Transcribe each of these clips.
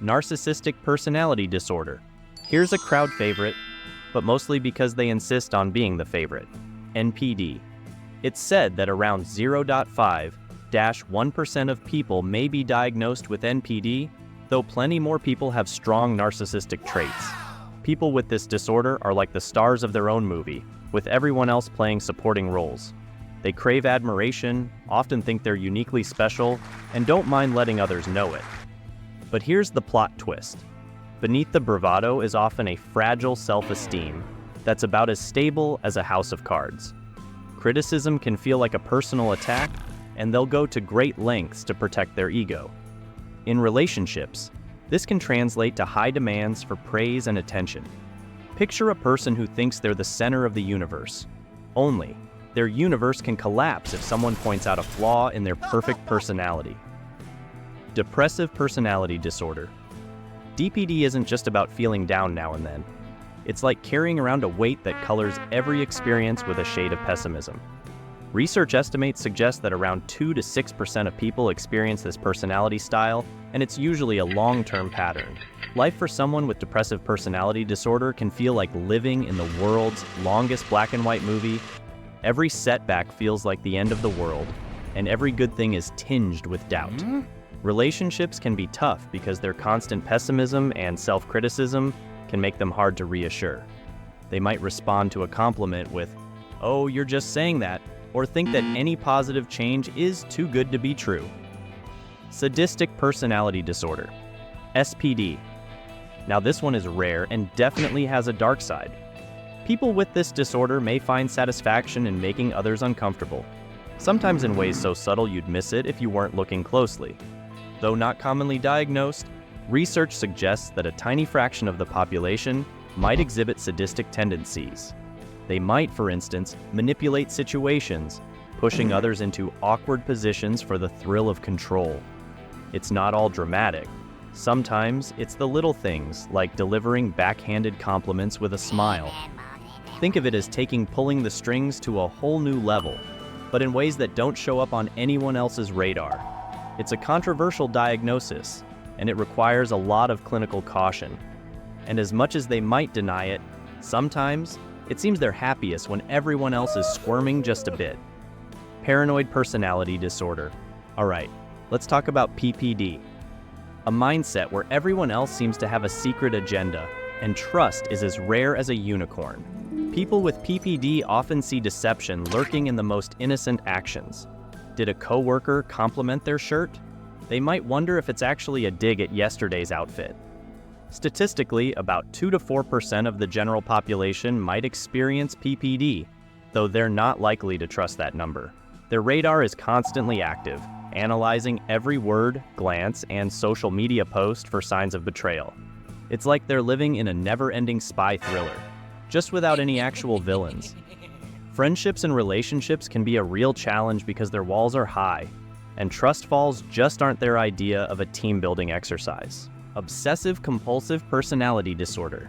Narcissistic Personality Disorder. Here's a crowd favorite, but mostly because they insist on being the favorite. NPD. It's said that around 0.5-1% of people may be diagnosed with NPD, though plenty more people have strong narcissistic traits. People with this disorder are like the stars of their own movie, with everyone else playing supporting roles. They crave admiration, often think they're uniquely special, and don't mind letting others know it. But here's the plot twist. Beneath the bravado is often a fragile self-esteem that's about as stable as a house of cards. Criticism can feel like a personal attack, and they'll go to great lengths to protect their ego. In relationships, this can translate to high demands for praise and attention. Picture a person who thinks they're the center of the universe. Only, their universe can collapse if someone points out a flaw in their perfect personality. Depressive Personality Disorder. DPD isn't just about feeling down now and then. It's like carrying around a weight that colors every experience with a shade of pessimism. Research estimates suggest that around 2-6% of people experience this personality style, and it's usually a long-term pattern. Life for someone with depressive personality disorder can feel like living in the world's longest black and white movie. Every setback feels like the end of the world, and every good thing is tinged with doubt. Relationships can be tough because their constant pessimism and self-criticism can make them hard to reassure. They might respond to a compliment with, "Oh, you're just saying that," or think that any positive change is too good to be true. Sadistic Personality Disorder, SPD. Now this one is rare and definitely has a dark side. People with this disorder may find satisfaction in making others uncomfortable, sometimes in ways so subtle you'd miss it if you weren't looking closely. Though not commonly diagnosed, research suggests that a tiny fraction of the population might exhibit sadistic tendencies. They might, for instance, manipulate situations, pushing others into awkward positions for the thrill of control. It's not all dramatic. Sometimes it's the little things, like delivering backhanded compliments with a smile. Think of it as pulling the strings to a whole new level, but in ways that don't show up on anyone else's radar. It's a controversial diagnosis, and it requires a lot of clinical caution. And as much as they might deny it, sometimes it seems they're happiest when everyone else is squirming just a bit. Paranoid Personality Disorder. All right, let's talk about PPD. A mindset where everyone else seems to have a secret agenda, and trust is as rare as a unicorn. People with PPD often see deception lurking in the most innocent actions. Did a coworker compliment their shirt? They might wonder if it's actually a dig at yesterday's outfit. Statistically, about 2-4% of the general population might experience PPD, though they're not likely to trust that number. Their radar is constantly active, analyzing every word, glance, and social media post for signs of betrayal. It's like they're living in a never-ending spy thriller, just without any actual villains. Friendships and relationships can be a real challenge because their walls are high, and trust falls just aren't their idea of a team-building exercise. Obsessive-Compulsive Personality Disorder.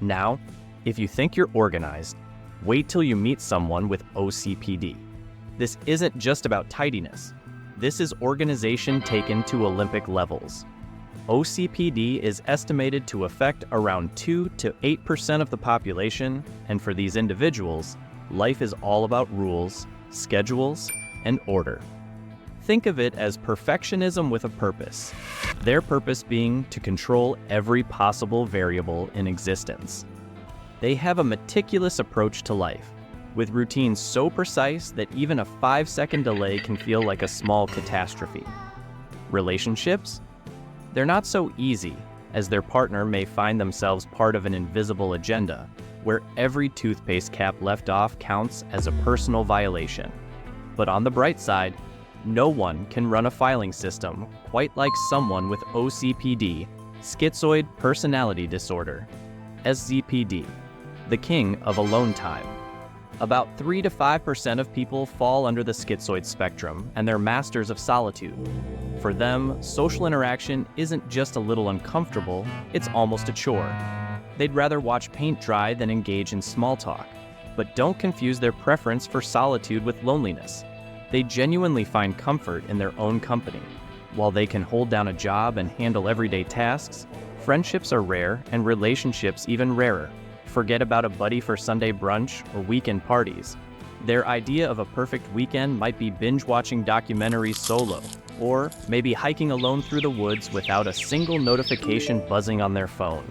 Now, if you think you're organized, wait till you meet someone with OCPD. This isn't just about tidiness. This is organization taken to Olympic levels. OCPD is estimated to affect around 2-8% of the population, and for these individuals, life is all about rules, schedules, and order. Think of it as perfectionism with a purpose, their purpose being to control every possible variable in existence. They have a meticulous approach to life, with routines so precise that even a 5-second delay can feel like a small catastrophe. Relationships? They're not so easy, as their partner may find themselves part of an invisible agenda, where every toothpaste cap left off counts as a personal violation. But on the bright side, no one can run a filing system quite like someone with OCPD, Schizoid Personality Disorder, SZPD, the king of alone time. About 3-5% of people fall under the schizoid spectrum, and they're masters of solitude. For them, social interaction isn't just a little uncomfortable, it's almost a chore. They'd rather watch paint dry than engage in small talk. But don't confuse their preference for solitude with loneliness. They genuinely find comfort in their own company. While they can hold down a job and handle everyday tasks, friendships are rare and relationships even rarer. Forget about a buddy for Sunday brunch or weekend parties. Their idea of a perfect weekend might be binge-watching documentaries solo, or maybe hiking alone through the woods without a single notification buzzing on their phone.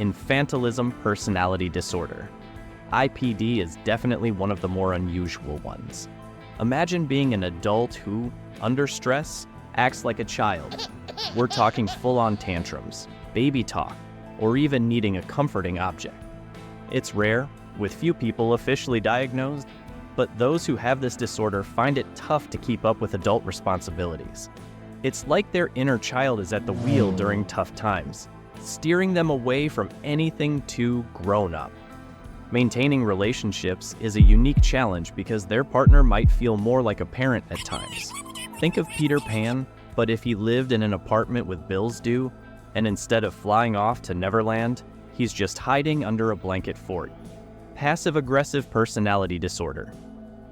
Infantilism personality disorder. IPD is definitely one of the more unusual ones. Imagine being an adult who, under stress, acts like a child. We're talking full-on tantrums, baby talk, or even needing a comforting object. It's rare, with few people officially diagnosed, but those who have this disorder find it tough to keep up with adult responsibilities. It's like their inner child is at the wheel during tough times, steering them away from anything too grown up. Maintaining relationships is a unique challenge because their partner might feel more like a parent at times. Think of Peter Pan, but if he lived in an apartment with bills due, and instead of flying off to Neverland, he's just hiding under a blanket fort. Passive-aggressive personality disorder.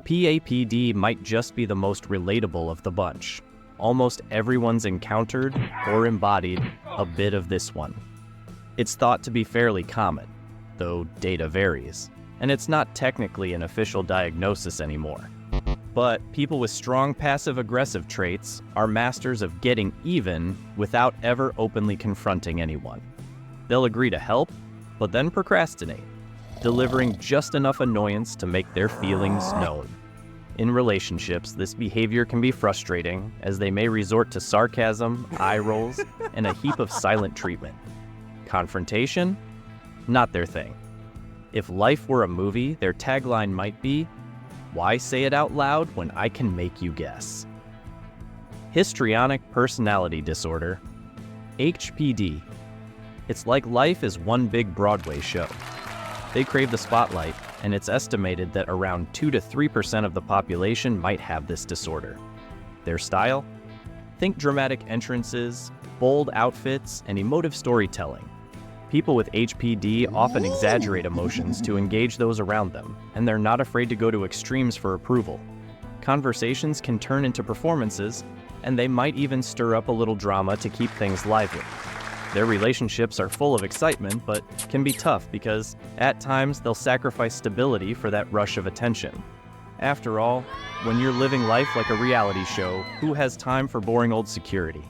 PAPD might just be the most relatable of the bunch. Almost everyone's encountered or embodied a bit of this one. It's thought to be fairly common, though data varies, and it's not technically an official diagnosis anymore. But people with strong passive-aggressive traits are masters of getting even without ever openly confronting anyone. They'll agree to help, but then procrastinate, delivering just enough annoyance to make their feelings known. In relationships, this behavior can be frustrating, as they may resort to sarcasm, eye rolls, and a heap of silent treatment. Confrontation? Not their thing. If life were a movie, their tagline might be, "Why say it out loud when I can make you guess?" Histrionic personality disorder. HPD. It's like life is one big Broadway show. They crave the spotlight, and it's estimated that around 2 to 3% of the population might have this disorder. Their style? Think dramatic entrances, bold outfits, and emotive storytelling. People with HPD often exaggerate emotions to engage those around them, and they're not afraid to go to extremes for approval. Conversations can turn into performances, and they might even stir up a little drama to keep things lively. Their relationships are full of excitement, but can be tough because, at times, they'll sacrifice stability for that rush of attention. After all, when you're living life like a reality show, who has time for boring old security?